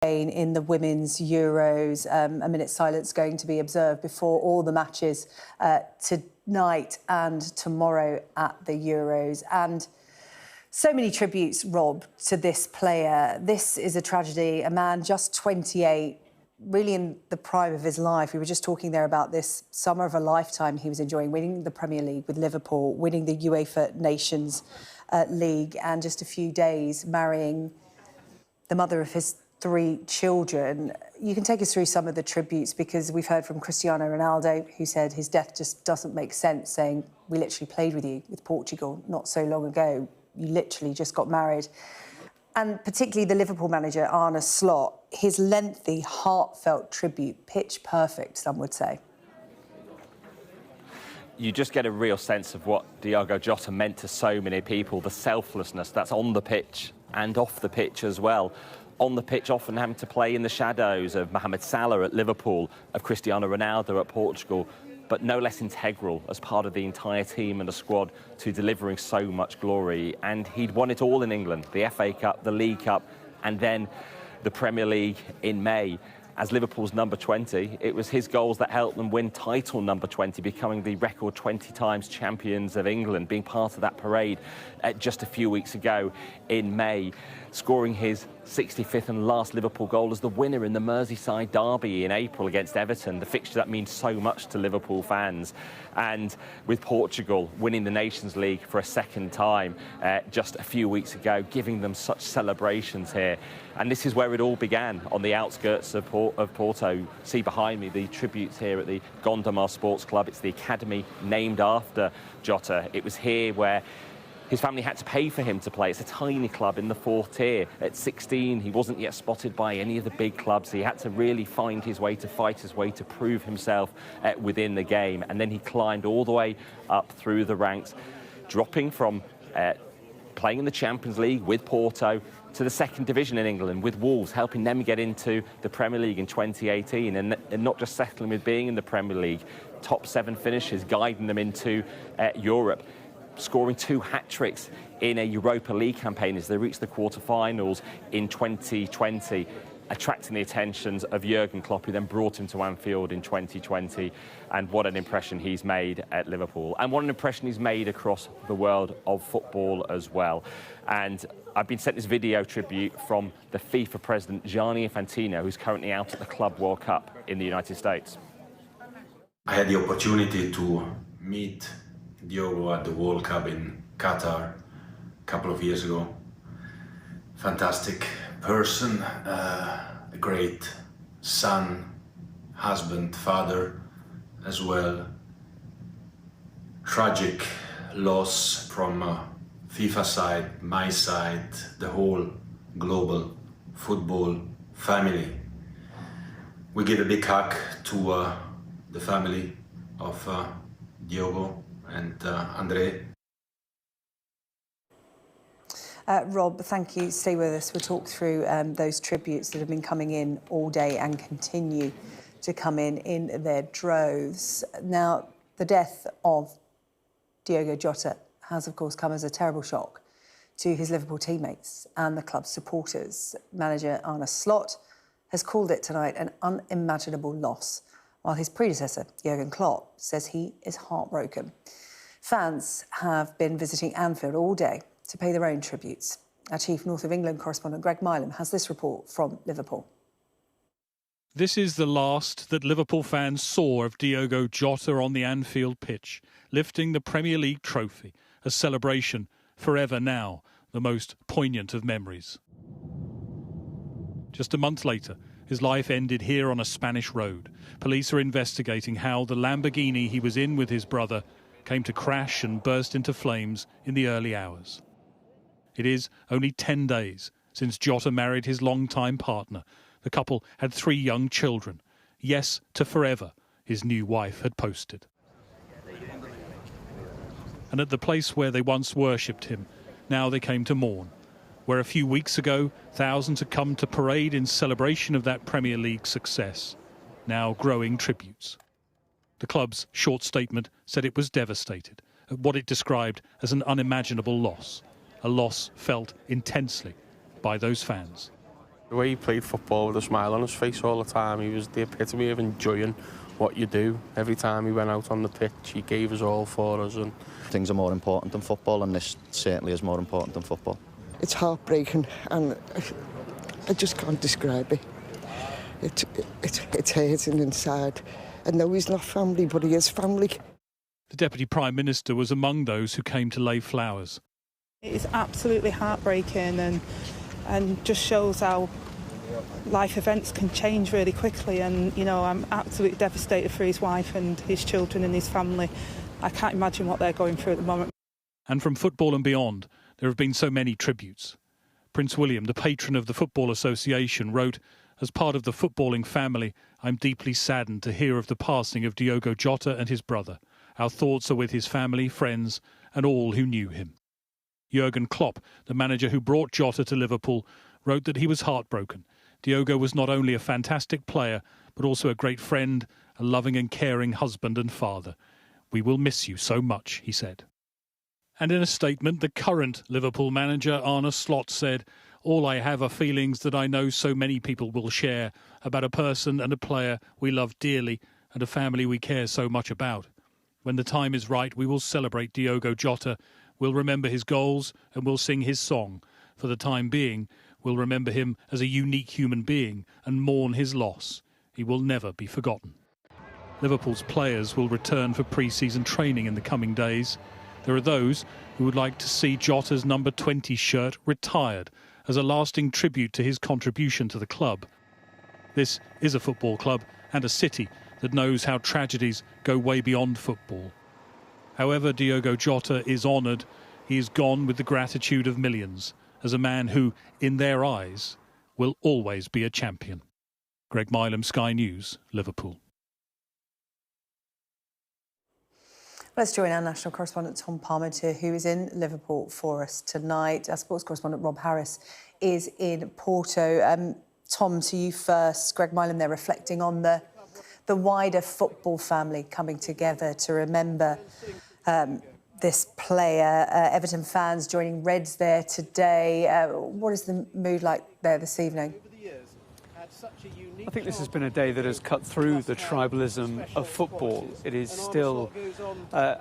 in the Women's Euros. A minute's silence going to be observed before all the matches tonight and tomorrow at the Euros. And so many tributes, Rob, to this player. This is a tragedy. A man just 28, really in the prime of his life. We were just talking there about this summer of a lifetime he was enjoying, winning the Premier League with Liverpool, winning the UEFA Nations League, and just a few days marrying the mother of his 3 children. You can take us through some of the tributes, because we've heard from Cristiano Ronaldo, who said his death just doesn't make sense, saying, we literally played with you with Portugal not so long ago. You literally just got married. And particularly the Liverpool manager, Arne Slot, his lengthy, heartfelt tribute, pitch perfect, some would say. You just get a real sense of what Diego Jota meant to so many people, the selflessness that's on the pitch and off the pitch as well. On the pitch, often having to play in the shadows of Mohamed Salah at Liverpool, of Cristiano Ronaldo at Portugal, but no less integral as part of the entire team and the squad to delivering so much glory. And he'd won it all in England, the FA Cup, the League Cup, and then the Premier League in May. As Liverpool's number 20, it was his goals that helped them win title number 20, becoming the record 20 times champions of England, being part of that parade just a few weeks ago in May, scoring his 65th and last Liverpool goal as the winner in the Merseyside derby in April against Everton, the fixture that means so much to Liverpool fans. And with Portugal winning the Nations League for a second time just a few weeks ago, giving them such celebrations here. And this is where it all began, on the outskirts of Porto. See behind me the tributes here at the Gondomar Sports Club. It's the academy named after Jota. It was here where his family had to pay for him to play. It's a tiny club in the 4th tier. At 16, he wasn't yet spotted by any of the big clubs. He had to really find his way, to fight his way, to prove himself within the game. And then he climbed all the way up through the ranks, dropping from playing in the Champions League with Porto to the 2nd division in England with Wolves, helping them get into the Premier League in 2018, and not just settling with being in the Premier League, top 7 finishes, guiding them into Europe, scoring 2 hat-tricks in a Europa League campaign as they reached the quarter-finals in 2020, attracting the attentions of Jurgen Klopp, who then brought him to Anfield in 2020. And what an impression he's made at Liverpool, and what an impression he's made across the world of football as well. And I've been sent this video tribute from the FIFA president, Gianni Infantino, who's currently out at the Club World Cup in the United States. I had the opportunity to meet Diogo at the World Cup in Qatar a couple of years ago. Fantastic person, a great son, husband, father as well. Tragic loss from FIFA side, my side, the whole global football family. We give a big hug to the family of Diogo and Andre. Rob, thank you. Stay with us. We'll talk through those tributes that have been coming in all day and continue to come in their droves. Now, the death of Diego Jota has, of course, come as a terrible shock to his Liverpool teammates and the club's supporters. Manager Arne Slot has called it tonight an unimaginable loss, while his predecessor, Jurgen Klopp, says he is heartbroken. Fans have been visiting Anfield all day to pay their own tributes. Our chief North of England correspondent, Greg Milam, has this report from Liverpool. This is the last that Liverpool fans saw of Diego Jota on the Anfield pitch, lifting the Premier League trophy, a celebration forever now, the most poignant of memories. Just a month later, his life ended here on a Spanish road. Police are investigating how the Lamborghini he was in with his brother came to crash and burst into flames in the early hours. It is only 10 days since Jota married his longtime partner. The couple had 3 young children. Yes to forever, his new wife had posted. And at the place where they once worshipped him, now they came to mourn. Where a few weeks ago, thousands had come to parade in celebration of that Premier League success. Now growing tributes. The club's short statement said it was devastated at what it described as an unimaginable loss, a loss felt intensely by those fans. The way he played football with a smile on his face all the time, he was the epitome of enjoying what you do. Every time he went out on the pitch, he gave us all for us. And things are more important than football, and this certainly is more important than football. It's heartbreaking, and I just can't describe it. It's hurting inside. I know he's not family, but he is family. The Deputy Prime Minister was among those who came to lay flowers. It is absolutely heartbreaking and just shows how life events can change really quickly. And, you know, I'm absolutely devastated for his wife and his children and his family. I can't imagine what they're going through at the moment. And from football and beyond, there have been so many tributes. Prince William, the patron of the Football Association, wrote, "As part of the footballing family, I'm deeply saddened to hear of the passing of Diego Jota and his brother. Our thoughts are with his family, friends and all who knew him." Jurgen Klopp, the manager who brought Jota to Liverpool, wrote that he was heartbroken. Diogo was not only a fantastic player, but also a great friend, a loving and caring husband and father. "We will miss you so much," he said. And in a statement, the current Liverpool manager, Arne Slot, said, "All I have are feelings that I know so many people will share about a person and a player we love dearly and a family we care so much about. When the time is right, we will celebrate Diogo Jota. We'll remember his goals and we'll sing his song. For the time being, we'll remember him as a unique human being and mourn his loss. He will never be forgotten." Liverpool's players will return for pre-season training in the coming days. There are those who would like to see Jota's number 20 shirt retired as a lasting tribute to his contribution to the club. This is a football club and a city that knows how tragedies go way beyond football. However, Diego Jota is honoured. He is gone with the gratitude of millions as a man who, in their eyes, will always be a champion. Greg Milam, Sky News, Liverpool. Let's join our national correspondent Tom Parmenter, who is in Liverpool for us tonight. Our sports correspondent Rob Harris is in Porto. Tom, to you first. Greg Milam there reflecting on the wider football family coming together to remember this player. Everton fans joining Reds there today. What is the mood like there this evening? I think this has been a day that has cut through the tribalism of football. It is still a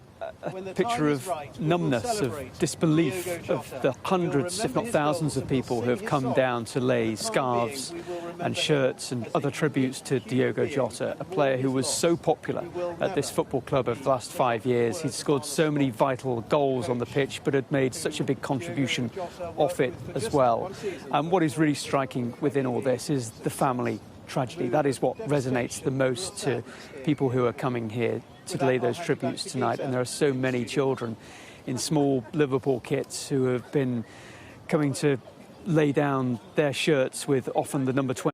picture of numbness, of disbelief of the hundreds, if not thousands of people who have come down to lay scarves and shirts and other tributes to Diego Jota, a player who was so popular at this football club over the last 5 years. He'd scored so many vital goals on the pitch, but had made such a big contribution off it as well. And what is really striking within all this is the family tragedy. That is what resonates the most to people who are coming here to lay those tributes tonight. And there are so many children in small Liverpool kits who have been coming to lay down their shirts with often the number 20.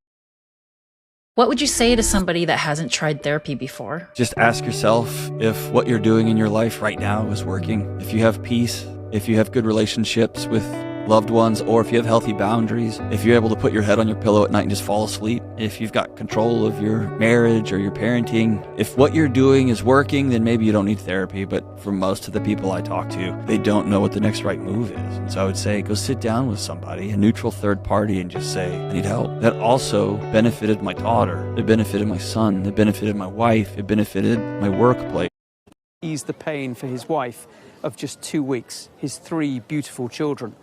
What would you say to somebody that hasn't tried therapy before? Just ask yourself if what you're doing in your life right now is working. If you have peace, if you have good relationships with loved ones, or if you have healthy boundaries, if you're able to put your head on your pillow at night and just fall asleep, if you've got control of your marriage or your parenting, if what you're doing is working, then maybe you don't need therapy. But for most of the people I talk to, they don't know what the next right move is. And so I would say go sit down with somebody, a neutral third party, and just say, I need help. That also benefited my daughter, it benefited my son, it benefited my wife, it benefited my workplace. Ease the pain for his wife of just 2 weeks, his 3 beautiful children,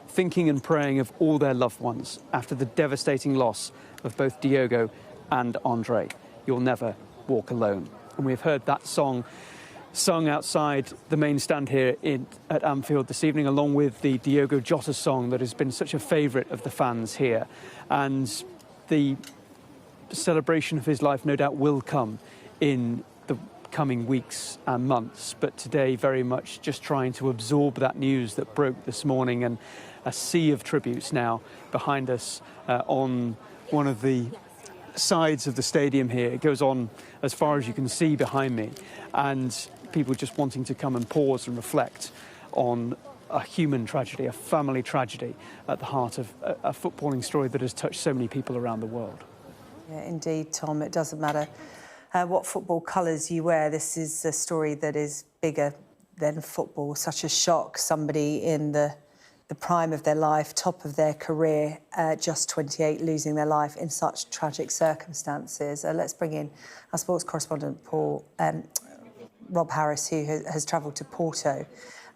thinking and praying of all their loved ones after the devastating loss of both Diogo and Andre. You'll never walk alone. And we've heard that song sung outside the main stand here at Anfield this evening, along with the Diego Jota song that has been such a favourite of the fans here. And the celebration of his life no doubt will come in the coming weeks and months, but today very much just trying to absorb that news that broke this morning, and a sea of tributes now behind us on one of the sides of the stadium here. It goes on as far as you can see behind me, and people just wanting to come and pause and reflect on a human tragedy, a family tragedy at the heart of a footballing story that has touched so many people around the world. Yeah, indeed, Tom. It doesn't matter what football colours you wear. This is a story that is bigger than football. Such a shock. Somebody in the the prime of their life, top of their career, just 28, losing their life in such tragic circumstances. Let's bring in our sports correspondent, Rob Harris, who has travelled to Porto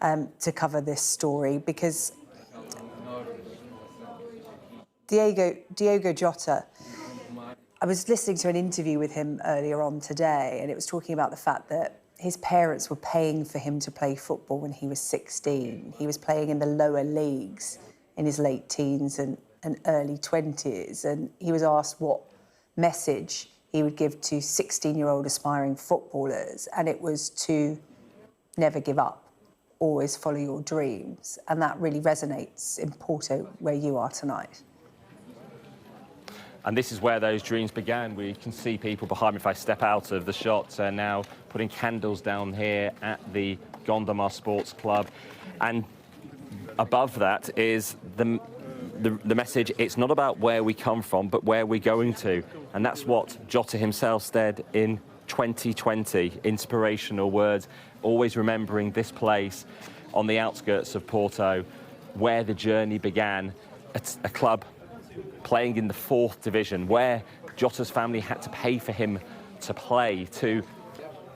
to cover this story, because Diego Jota, I was listening to an interview with him earlier on today, and it was talking about the fact that his parents were paying for him to play football when he was 16. He was playing in the lower leagues in his late teens and early 20s, and he was asked what message he would give to 16-year-old aspiring footballers, and it was to never give up, always follow your dreams. And that really resonates in Porto, where you are tonight. And this is where those dreams began. We can see people behind me, if I step out of the shot, now putting candles down here at the Gondomar Sports Club. And above that is the message, it's not about where we come from, but where we're going to. And that's what Jota himself said in 2020. Inspirational words, always remembering this place on the outskirts of Porto, where the journey began. It's a club playing in the 4th division, where Jota's family had to pay for him to play, to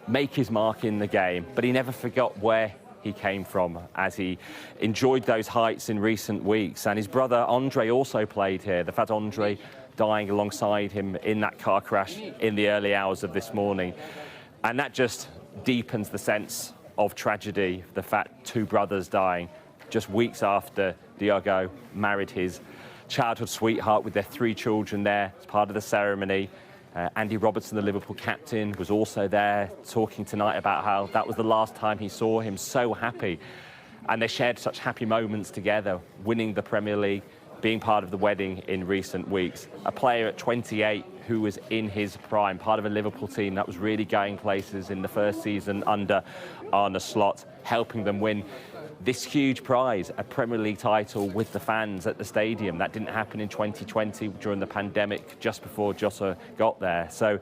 make his mark in the game. But he never forgot where he came from, as he enjoyed those heights in recent weeks. And his brother Andre also played here. The fact Andre dying alongside him in that car crash in the early hours of this morning. And that just deepens the sense of tragedy, the fact 2 brothers dying just weeks after Diego married his childhood sweetheart, with their 3 children there as part of the ceremony. Andy Robertson, the Liverpool captain, was also there, talking tonight about how that was the last time he saw him. So happy. And they shared such happy moments together, winning the Premier League, being part of the wedding in recent weeks. A player at 28 who was in his prime, part of a Liverpool team that was really going places in the first season under Arne Slot, helping them win this huge prize, a Premier League title with the fans at the stadium. That didn't happen in 2020 during the pandemic, just before Jota got there. So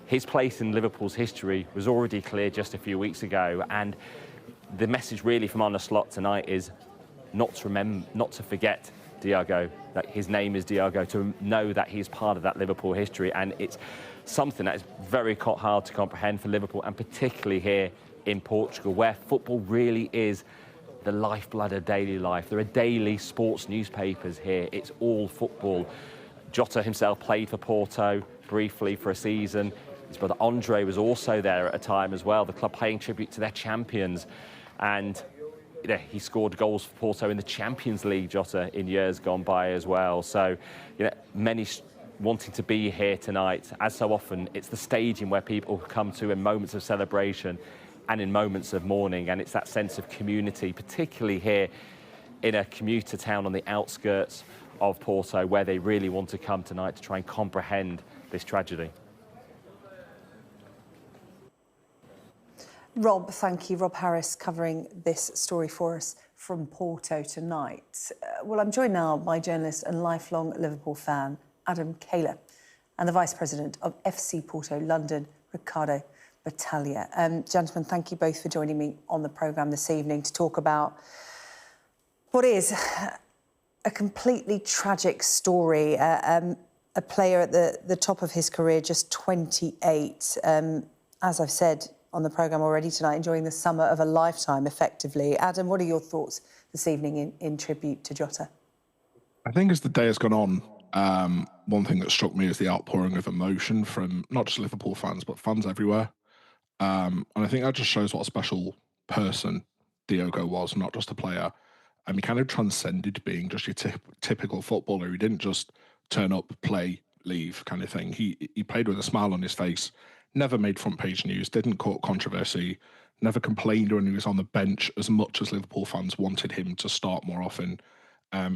his place in Liverpool's history was already clear just a few weeks ago. And the message really from Arne Slot tonight is not to forget Diego, that his name is Diego, to know that he's part of that Liverpool history. And it's something that is very hard to comprehend for Liverpool, and particularly here in Portugal, where football really is the lifeblood of daily life. There are daily sports newspapers here. It's all football. Jota himself played for Porto briefly for a season. His brother Andre was also there at a time as well, the club paying tribute to their champions. And he scored goals for Porto in the Champions League, Jota, in years gone by as well. So, many wanting to be here tonight. As so often, it's the stadium where people come to in moments of celebration and in moments of mourning, and it's that sense of community, particularly here in a commuter town on the outskirts of Porto, where they really want to come tonight to try and comprehend this tragedy. Rob, thank you. Rob Harris covering this story for us from Porto tonight. Well, I'm joined now by journalist and lifelong Liverpool fan, Adam Kaler, and the Vice President of FC Porto London, Ricardo Battaglia. Gentlemen, thank you both for joining me on the programme this evening to talk about what is a completely tragic story. A player at the top of his career, just 28. As I've said on the programme already tonight, enjoying the summer of a lifetime, effectively. Adam, what are your thoughts this evening in tribute to Jota? I think as the day has gone on, one thing that struck me is the outpouring of emotion from not just Liverpool fans, but fans everywhere. And I think that just shows what a special person Diego was, not just a player. And he kind of transcended being just your typical footballer. He didn't just turn up, play, leave kind of thing. He played with a smile on his face, never made front page news, didn't cause controversy, never complained when he was on the bench as much as Liverpool fans wanted him to start more often.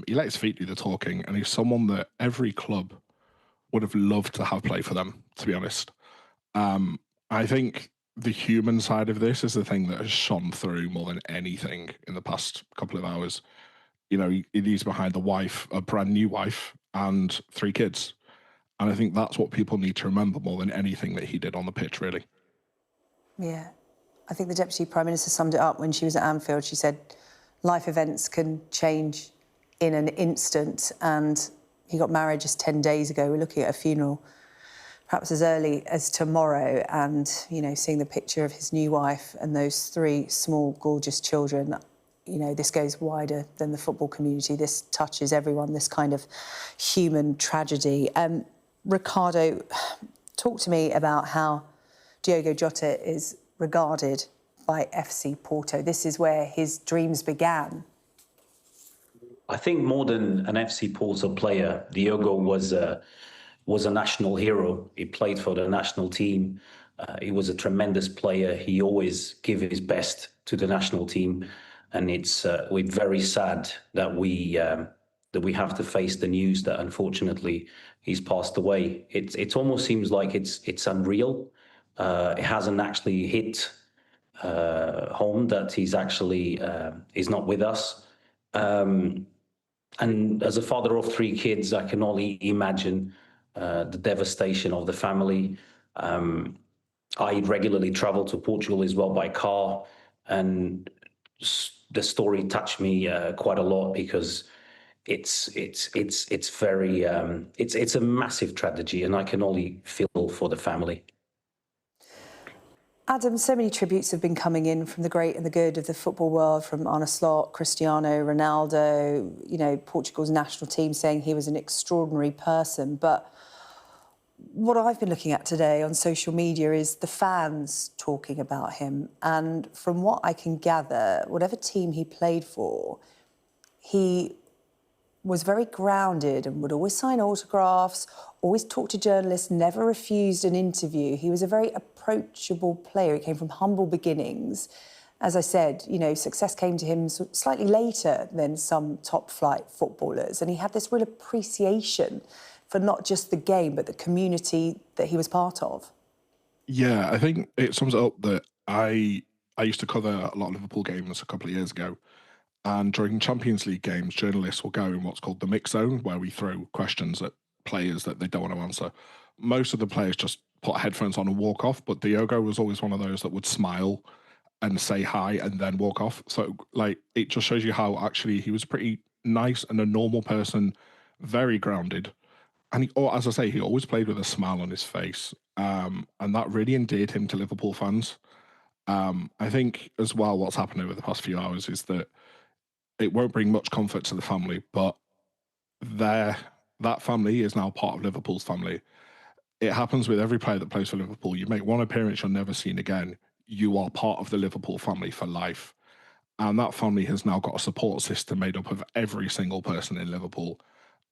He let his feet do the talking, and he's someone that every club would have loved to have play for them, to be honest. I think the human side of this is the thing that has shone through more than anything in the past couple of hours. He leaves behind a brand new wife and 3 kids. And I think that's what people need to remember more than anything that he did on the pitch, really. Yeah. I think the Deputy Prime Minister summed it up when she was at Anfield. She said, life events can change in an instant, and he got married just 10 days ago. We're looking at a funeral perhaps as early as tomorrow, and, you know, seeing the picture of his new wife and those 3 small, gorgeous children, you know, this goes wider than the football community. This touches everyone, this kind of human tragedy. Ricardo, talk to me about how Diego Jota is regarded by FC Porto. This is where his dreams began. I think more than an FC Porto player, Diogo was a national hero. He played for the national team. He was a tremendous player. He always gave his best to the national team, and we're very sad that we have to face the news that unfortunately he's passed away. It almost seems like it's unreal. It hasn't actually hit home that he's actually is not with us. And as a father of 3 kids, I can only imagine the devastation of the family. I regularly travel to Portugal as well by car, and the story touched me quite a lot because it's a massive tragedy, and I can only feel for the family. Adam, so many tributes have been coming in from the great and the good of the football world, from Arne Slot, Cristiano Ronaldo, you know, Portugal's national team saying he was an extraordinary person. But what I've been looking at today on social media is the fans talking about him. And from what I can gather, whatever team he played for, he was very grounded and would always sign autographs, always talk to journalists, never refused an interview. He was a very approachable player. He came from humble beginnings. As I said, you know, success came to him slightly later than some top-flight footballers, and he had this real appreciation for not just the game, but the community that he was part of. Yeah, I think it sums it up that I used to cover a lot of Liverpool games a couple of years ago. And during Champions League games, journalists will go in what's called the mix zone, where we throw questions at players that they don't want to answer. Most of the players just put headphones on and walk off, but Diogo was always one of those that would smile and say hi and then walk off. So, like, it just shows you how actually he was pretty nice and a normal person, very grounded. And or as I say, he always played with a smile on his face. And that really endeared him to Liverpool fans. I think as well, what's happened over the past few hours is that it won't bring much comfort to the family, but that family is now part of Liverpool's family. It happens with every player that plays for Liverpool. You make one appearance, you're never seen again. You are part of the Liverpool family for life. And that family has now got a support system made up of every single person in Liverpool.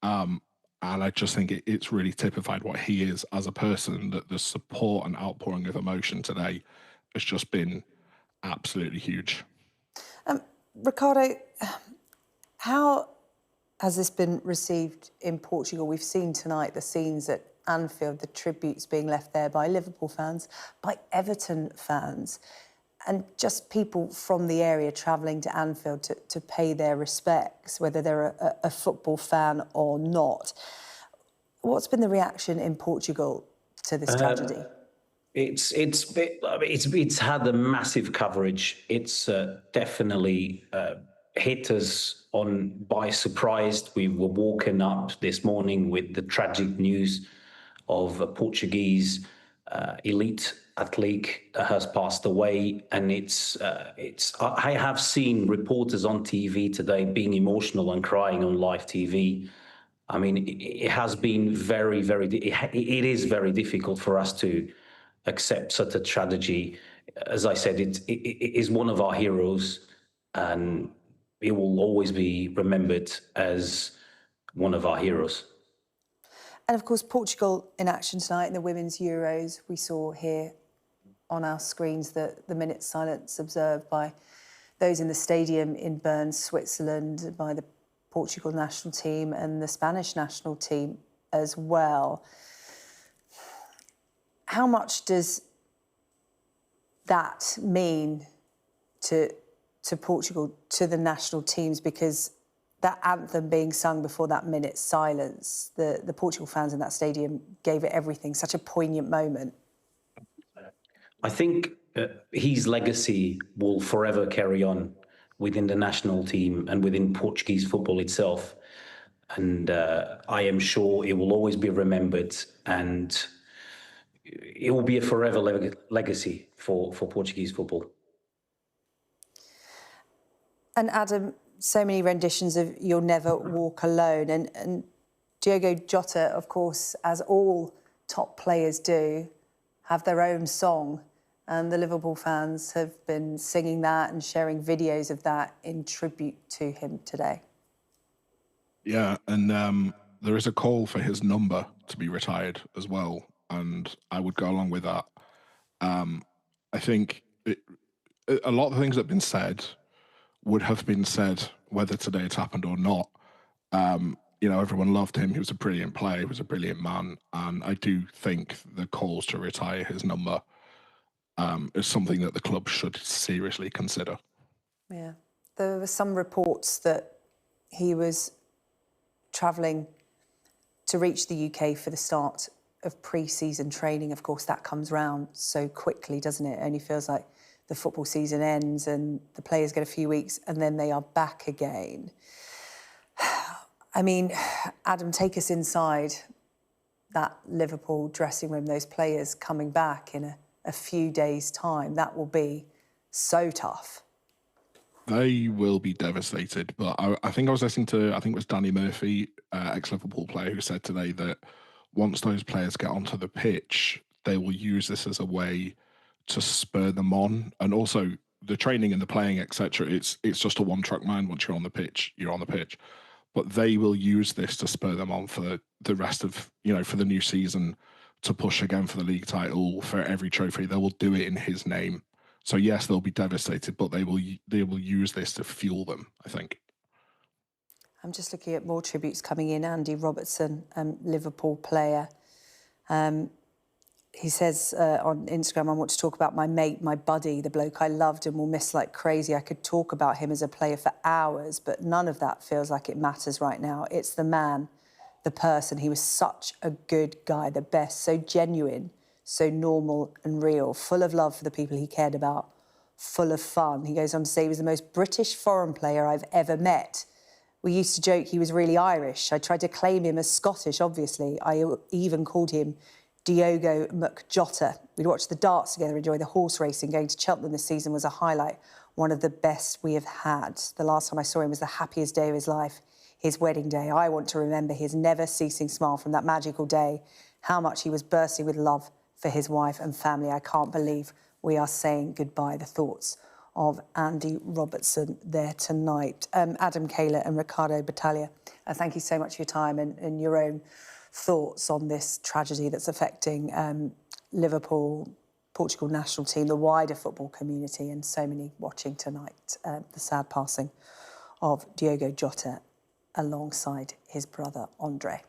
And I just think it's really typified what he is as a person, that the support and outpouring of emotion today has just been absolutely huge. Ricardo, how has this been received in Portugal? We've seen tonight the scenes at Anfield, the tributes being left there by Liverpool fans, by Everton fans, and just people from the area travelling to Anfield to pay their respects, whether they're a football fan or not. What's been the reaction in Portugal to this tragedy? It's had a massive coverage. It's definitely hit us by surprise. We were woken up this morning with the tragic news of a Portuguese elite athlete that has passed away, and I have seen reporters on TV today being emotional and crying on live TV. I mean, it has been it is very difficult for us to accept such a tragedy. As I said, it is one of our heroes, and it will always be remembered as one of our heroes. And of course, Portugal in action tonight in the Women's Euros. We saw here on our screens the minute silence observed by those in the stadium in Bern, Switzerland, by the Portugal national team and the Spanish national team as well. How much does that mean to Portugal, to the national teams? Because that anthem being sung before that minute silence, the Portugal fans in that stadium gave it everything, such a poignant moment. I think his legacy will forever carry on within the national team and within Portuguese football itself. And I am sure it will always be remembered, and it will be a forever legacy for Portuguese football. And Adam, so many renditions of You'll Never Walk Alone. And Diego Jota, of course, as all top players do, have their own song. And the Liverpool fans have been singing that and sharing videos of that in tribute to him today. Yeah, and there is a call for his number to be retired as well, and I would go along with that. I think a lot of the things that have been said would have been said whether today it's happened or not. You know, everyone loved him. He was a brilliant player. He was a brilliant man. And I do think the calls to retire his number is something that the club should seriously consider. Yeah. There were some reports that he was travelling to reach the UK for the start of pre-season training. Of course, that comes round so quickly, doesn't it? It only feels like the football season ends and the players get a few weeks and then they are back again. I mean, Adam, take us inside that Liverpool dressing room, those players coming back in a few days' time. That will be so tough. They will be devastated, but I think I was listening to, I think it was Danny Murphy, ex-Liverpool player, who said today that once those players get onto the pitch, they will use this as a way to spur them on. And also the training and the playing, etc. It's just a one-track mind. Once you're on the pitch, you're on the pitch. But they will use this to spur them on for the rest of, you know, for the new season, to push again for the league title, for every trophy. They will do it in his name. So yes, they'll be devastated, but they will use this to fuel them, I think. I'm just looking at more tributes coming in. Andy Robertson, Liverpool player. He says on Instagram, I want to talk about my mate, my buddy, the bloke I loved and will miss like crazy. I could talk about him as a player for hours, but none of that feels like it matters right now. It's the man, the person. He was such a good guy, the best, so genuine, so normal and real, full of love for the people he cared about, full of fun. He goes on to say he was the most British foreign player I've ever met. We used to joke he was really Irish. I tried to claim him as Scottish, obviously. I even called him Diego Jota. We'd watch the darts together, enjoy the horse racing. Going to Cheltenham this season was a highlight, one of the best we have had. The last time I saw him was the happiest day of his life, his wedding day. I want to remember his never-ceasing smile from that magical day, how much he was bursting with love for his wife and family. I can't believe we are saying goodbye. The thoughts of Andy Robertson there tonight. Adam Kayler and Ricardo Battaglia, thank you so much for your time and your own thoughts on this tragedy that's affecting Liverpool, Portugal national team, the wider football community, and so many watching tonight. The sad passing of Diego Jota alongside his brother Andre.